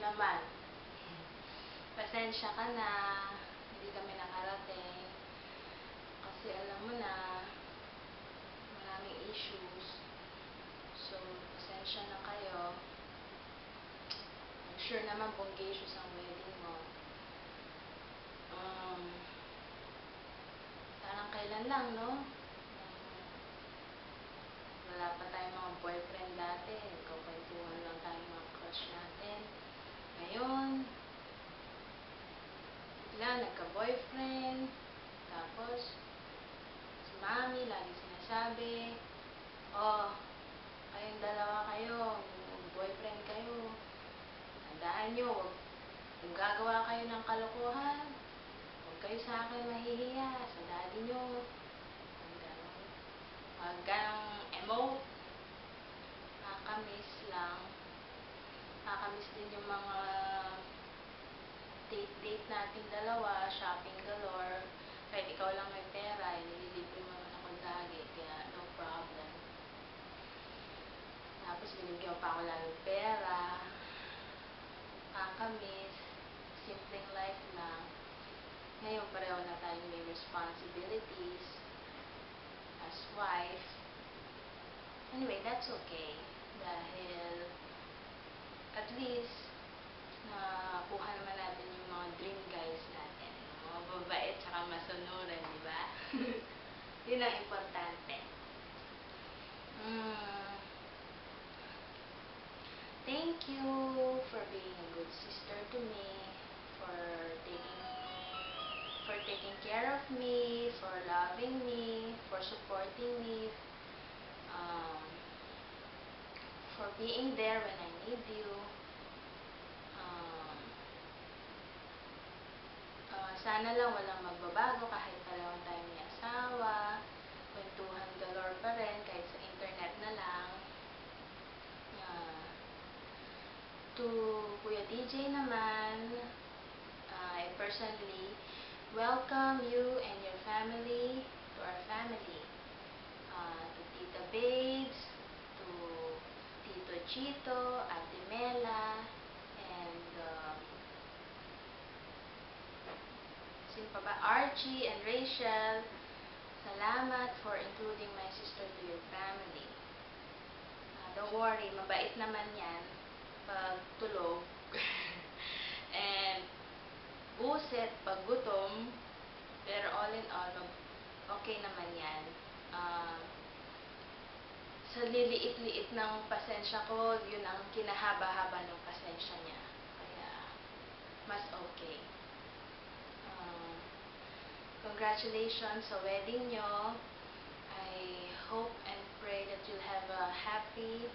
naman. Pasensya ka na, hindi kami nakarating. Kasi alam mo na, maraming issues. So, pasensya na kayo. I'm sure naman bonggacious ang wedding mo. Parang kailan lang, no? Wala pa tayong mga boyfriend dati. Nagkakwentuhan lang tayong mga crush natin. Ngayon, bigla nagka-boyfriend. Tapos, si mami lagi sinasabi, oh, kayong dalawa kayo, boyfriend kayo. Tandaan nyo, kung gagawa kayo ng kalokohan, huwag kayo sa akin mahihiya, sa daddy nyo. Huwag ganong emote. Nakakamiss lang. Nakakamiss din yung mga date natin dalawa, shopping galore. Kahit ikaw lang may pera, nililibre mo naman ako lagi, kaya no problem. Tapos binigyan pa ako laging pera. Nakakamiss. Simpleng life lang. Ngayon, pareho na tayong may responsibilities as wife. Anyway, that's okay. Dahil at least nakuha naman natin yung mga dream guys natin. Yung mga babait tsaka masunuran, di ba? Yun ang importante. Thank you for being a good sister to me, for taking care of me, for loving me, for supporting me, for being there when I need you. Sana lang walang magbabago kahit parehong tayo may asawa, kwentuhan galore pa rin kahit sa internet na lang. To Kuya DJ naman, I personally welcome you and your family to our family. To Tita Babes, to Tito Chito, Ate Mela, and sino pa ba? Archie and Rachel. Salamat for including my sister to your family. Don't worry, mabait naman yan pag tulog. And buset pag gutom. Pero all in all, okay naman yan. Sa liliit-liit ng pasensya ko, yun ang kinahaba-haba ng pasensya niya. Kaya, mas okay. Congratulations sa wedding nyo. I hope and pray that you'll have a happy